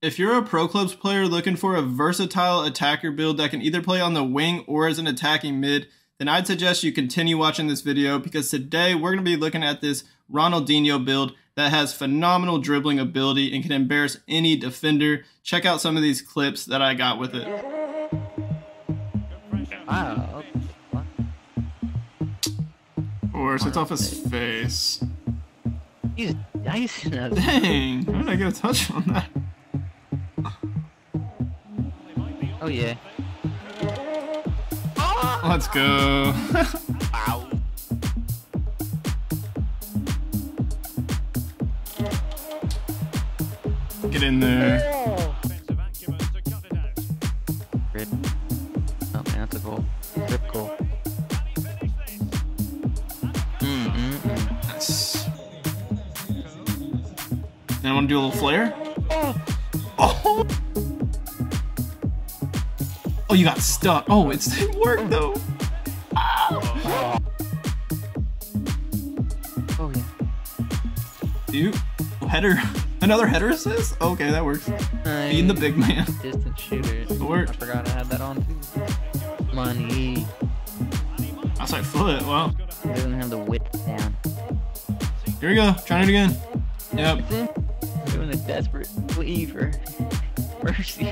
If you're a Pro Clubs player looking for a versatile attacker build that can either play on the wing or as an attacking mid, then I'd suggest you continue watching this video, because today we're going to be looking at this Ronaldinho build that has phenomenal dribbling ability and can embarrass any defender. Check out some of these clips that I got with it. Wow. Of course, it's off his face. He's dicing us. Dang, how did I get a touch on that? Oh yeah. Let's go. Ow. Get in there. Rip. Oh man, that's a goal. Rip goal. Nice. Then I want to do a little flare. Oh! Oh, you got stuck. Oh, it didn't work though. Ow. Oh yeah. Dude, header. Another header assist? Okay, that works. Being the big man. Distant shooter. Work. I forgot I had that on too. Money. Outside foot. Wow. He doesn't have the width down. Here we go. Trying it again. Yep. Doing a desperate plea for mercy.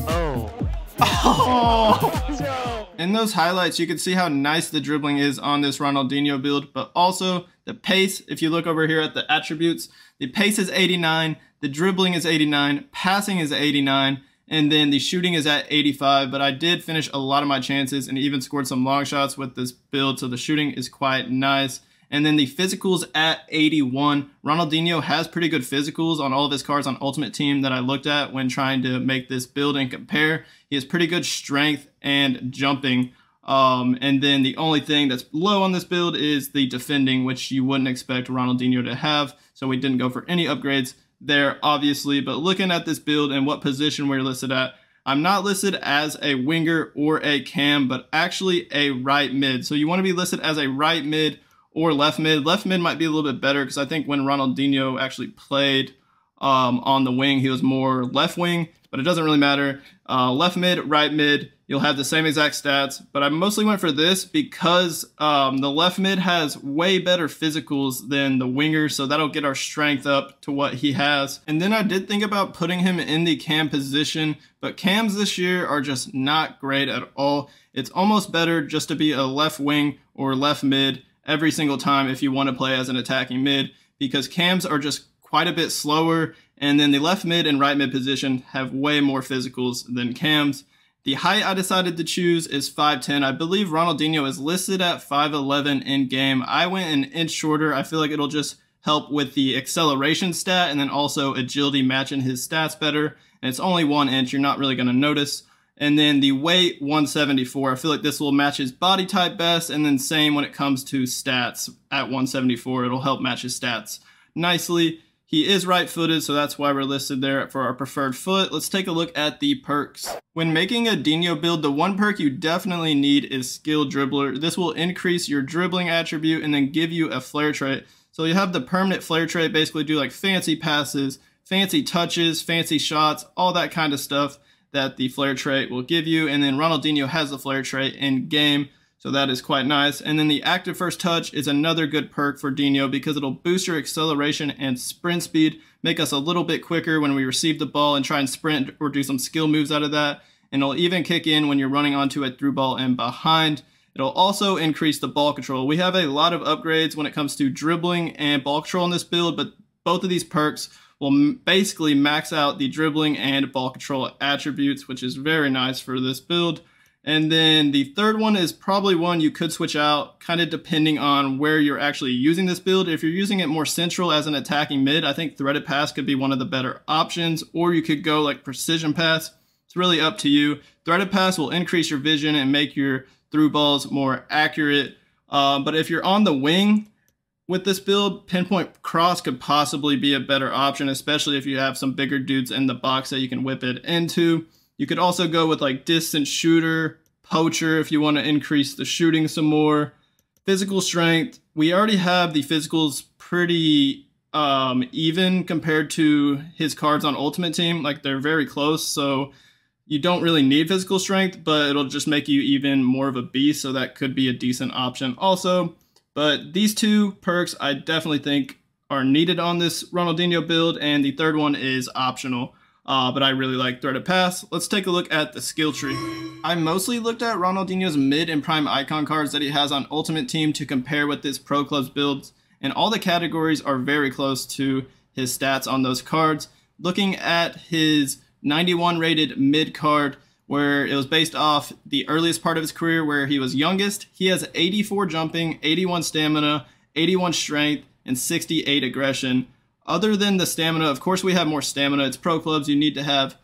Oh. Oh! In those highlights, you can see how nice the dribbling is on this Ronaldinho build, but also the pace. If you look over here at the attributes, the pace is 89, the dribbling is 89, passing is 89, and then the shooting is at 85, but I did finish a lot of my chances and even scored some long shots with this build, so the shooting is quite nice. And then the physicals at 81. Ronaldinho has pretty good physicals on all of his cards on Ultimate Team that I looked at when trying to make this build and compare. He has pretty good strength and jumping. And then the only thing that's low on this build is the defending, which you wouldn't expect Ronaldinho to have. So we didn't go for any upgrades there, obviously. But looking at this build and what position we're listed at, I'm not listed as a winger or a cam, but actually a right mid. So you want to be listed as a right mid or left mid. Left mid might be a little bit better, because I think when Ronaldinho actually played on the wing, he was more left wing, but it doesn't really matter. Left mid, right mid, you'll have the same exact stats, but I mostly went for this because the left mid has way better physicals than the winger, so that'll get our strength up to what he has. And then I did think about putting him in the cam position, but cams this year are just not great at all. It's almost better just to be a left wing or left mid every single time if you want to play as an attacking mid, because cams are just quite a bit slower, and then the left mid and right mid position have way more physicals than cams. The height I decided to choose is 5'10". I believe Ronaldinho is listed at 5'11" in game. I went an inch shorter. I feel like it'll just help with the acceleration stat and then also agility matching his stats better. And it's only 1 inch. You're not really going to notice. And then the weight, 174. I feel like this will match his body type best, and then same when it comes to stats at 174. It'll help match his stats nicely. He is right-footed, so that's why we're listed there for our preferred foot. Let's take a look at the perks. When making a Dinho build, the one perk you definitely need is Skill Dribbler. This will increase your dribbling attribute and then give you a flair trait. So you have the permanent flair trait, basically do like fancy passes, fancy touches, fancy shots, all that kind of stuff that the flair trait will give you. And then Ronaldinho has the flair trait in game, so that is quite nice. And then the active first touch is another good perk for Dinho, because it'll boost your acceleration and sprint speed, make us a little bit quicker when we receive the ball and try and sprint or do some skill moves out of that. And it'll even kick in when you're running onto a through ball and behind. It'll also increase the ball control. We have a lot of upgrades when it comes to dribbling and ball control in this build, but both of these perks will basically max out the dribbling and ball control attributes, which is very nice for this build. And then the third one is probably one you could switch out, kind of depending on where you're actually using this build. If you're using it more central as an attacking mid, I think threaded pass could be one of the better options, or you could go like precision pass. It's really up to you. Threaded pass will increase your vision and make your through balls more accurate. But if you're on the wing with this build, pinpoint cross could possibly be a better option, especially if you have some bigger dudes in the box that you can whip it into. You could also go with like distant shooter, poacher if you want to increase the shooting some more. Physical strength, we already have the physicals pretty even compared to his cards on Ultimate Team. Like, they're very close, so you don't really need physical strength, but it'll just make you even more of a beast, so that could be a decent option also. But these two perks I definitely think are needed on this Ronaldinho build, and the third one is optional. But I really like Threaded Pass. Let's take a look at the skill tree. I mostly looked at Ronaldinho's mid and prime icon cards that he has on Ultimate Team to compare with this Pro Clubs builds, and all the categories are very close to his stats on those cards. Looking at his 91 rated mid card, where it was based off the earliest part of his career where he was youngest, he has 84 jumping, 81 stamina, 81 strength, and 68 aggression. Other than the stamina, of course we have more stamina. It's Pro Clubs, you need to have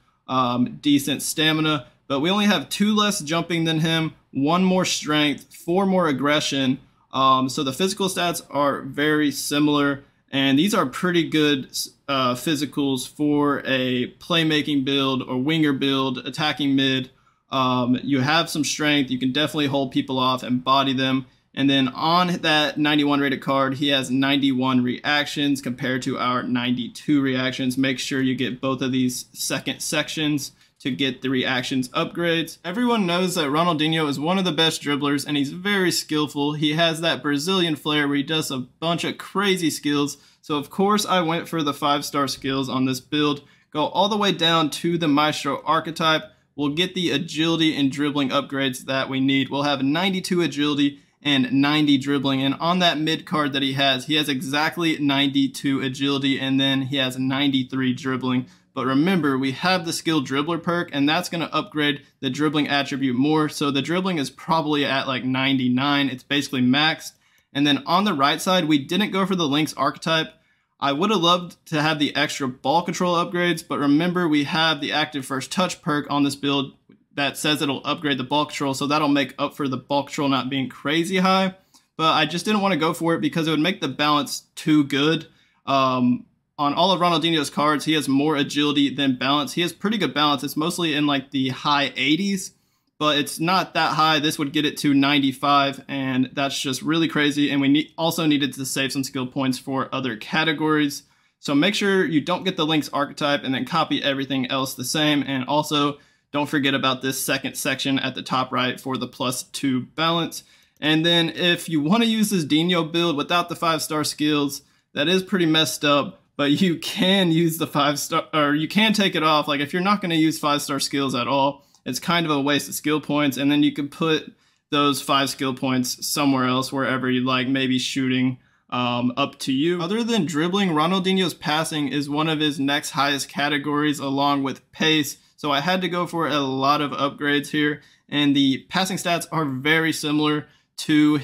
decent stamina, but we only have 2 less jumping than him, 1 more strength, 4 more aggression. So the physical stats are very similar, and these are pretty good physicals for a playmaking build or winger build, attacking mid. You have some strength, you can definitely hold people off and body them. And then on that 91 rated card, he has 91 reactions compared to our 92 reactions. Make sure you get both of these second sections to get the reactions upgrades. Everyone knows that Ronaldinho is one of the best dribblers, and he's very skillful. He has that Brazilian flair where he does a bunch of crazy skills. So of course I went for the 5-star skills on this build. Go all the way down to the Maestro archetype. We'll get the agility and dribbling upgrades that we need. We'll have 92 agility and 90 dribbling, and on that mid card that he has exactly 92 agility, and then he has 93 dribbling. But remember, we have the skill dribbler perk, and that's going to upgrade the dribbling attribute more, so the dribbling is probably at like 99. It's basically maxed. And then on the right side, we didn't go for the Lynx archetype. I would have loved to have the extra ball control upgrades, but remember, we have the active first touch perk on this build that says it'll upgrade the ball control, so that'll make up for the ball control not being crazy high. But I just didn't want to go for it because it would make the balance too good. On all of Ronaldinho's cards, he has more agility than balance. He has pretty good balance. It's mostly in like the high 80s, but it's not that high. This would get it to 95, and that's just really crazy. And we also needed to save some skill points for other categories. So make sure you don't get the Lynx archetype and then copy everything else the same. And also, don't forget about this second section at the top right for the +2 balance. And then if you want to use this Dino build without the 5-star skills, that is pretty messed up, but you can use the 5-star, or you can take it off. Like, if you're not going to use 5-star skills at all, it's kind of a waste of skill points, and then you can put those 5 skill points somewhere else, wherever you like, maybe shooting, up to you. Other than dribbling, Ronaldinho's passing is one of his next highest categories, along with pace. So I had to go for a lot of upgrades here, and the passing stats are very similar to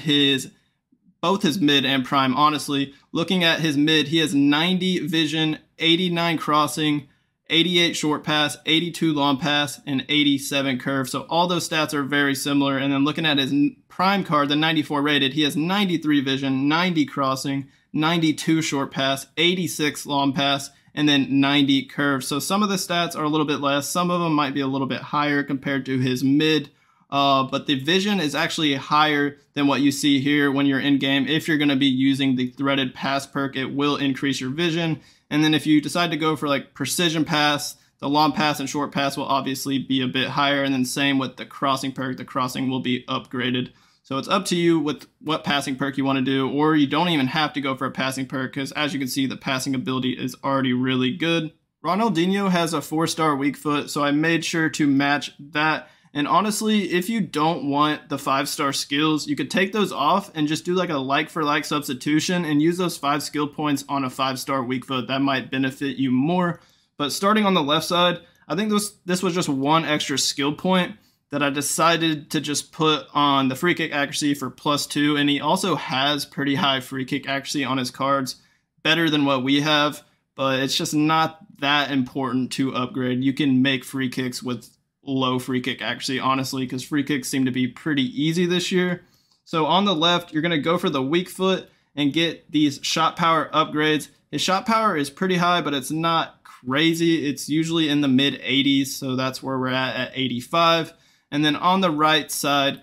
both his mid and prime, honestly. Looking at his mid, he has 90 vision, 89 crossing, 88 short pass, 82 long pass, and 87 curve. So all those stats are very similar. And then looking at his prime card, the 94 rated, he has 93 vision, 90 crossing, 92 short pass, 86 long pass, and then 90 curve. So some of the stats are a little bit less. Some of them might be a little bit higher compared to his mid. But the vision is actually higher than what you see here when you're in game. If you're going to be using the threaded pass perk, it will increase your vision. And then if you decide to go for like precision pass, the long pass and short pass will obviously be a bit higher. And then same with the crossing perk, the crossing will be upgraded. So it's up to you with what passing perk you want to do, or you don't even have to go for a passing perk, because as you can see, the passing ability is already really good. Ronaldinho has a 4-star weak foot, so I made sure to match that. And honestly, if you don't want the 5-star skills, you could take those off and just do like a like-for-like substitution and use those 5 skill points on a 5-star weak foot. That might benefit you more. But starting on the left side, I think this was just one extra skill point that I decided to just put on the free kick accuracy for +2. And he also has pretty high free kick accuracy on his cards, better than what we have. But it's just not that important to upgrade. You can make free kicks with low free kick accuracy, honestly, because free kicks seem to be pretty easy this year. So on the left, you're going to go for the weak foot and get these shot power upgrades. His shot power is pretty high, but it's not crazy. It's usually in the mid 80s, so that's where we're at 85. And then on the right side,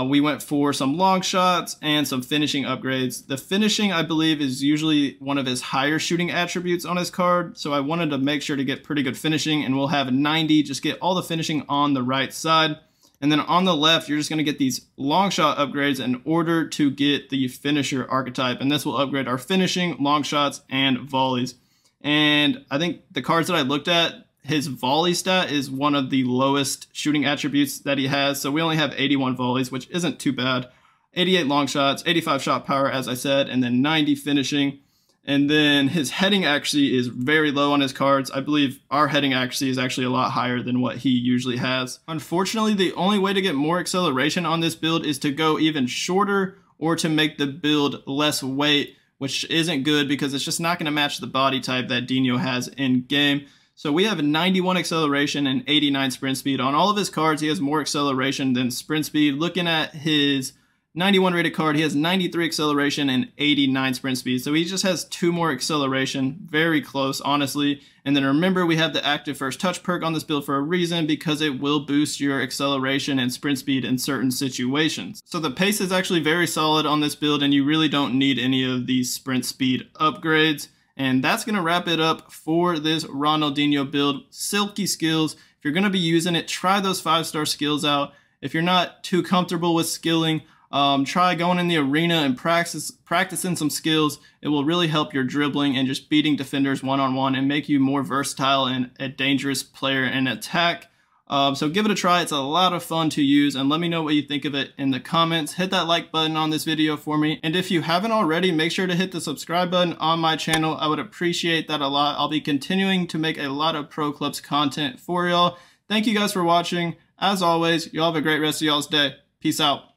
We went for some long shots and some finishing upgrades. The finishing, I believe, is usually one of his higher shooting attributes on his card, so I wanted to make sure to get pretty good finishing, and we'll have 90, just get all the finishing on the right side. And then on the left, you're just going to get these long shot upgrades in order to get the finisher archetype, and this will upgrade our finishing, long shots, and volleys. And I think the cards that I looked at, his volley stat is one of the lowest shooting attributes that he has, so we only have 81 volleys, which isn't too bad. 88 long shots, 85 shot power, as I said, and then 90 finishing. And then his heading accuracy is very low on his cards. I believe our heading accuracy is actually a lot higher than what he usually has. Unfortunately, the only way to get more acceleration on this build is to go even shorter or to make the build less weight, which isn't good because it's just not going to match the body type that Dino has in game. So we have a 91 acceleration and 89 sprint speed. On all of his cards, he has more acceleration than sprint speed. Looking at his 91 rated card, he has 93 acceleration and 89 sprint speed. So he just has 2 more acceleration. Very close, honestly. And then remember, we have the active first touch perk on this build for a reason, because it will boost your acceleration and sprint speed in certain situations. So the pace is actually very solid on this build, and you really don't need any of these sprint speed upgrades. And that's going to wrap it up for this Ronaldinho build. Silky skills. If you're going to be using it, try those 5-star skills out. If you're not too comfortable with skilling, try going in the arena and practicing some skills. It will really help your dribbling and just beating defenders one-on-one and make you more versatile and a dangerous player in attack. So give it a try. It's a lot of fun to use, and let me know what you think of it in the comments. Hit that like button on this video for me, and if you haven't already, make sure to hit the subscribe button on my channel. I would appreciate that a lot. I'll be continuing to make a lot of Pro Clubs content for y'all. Thank you guys for watching. As always, y'all have a great rest of y'all's day. Peace out.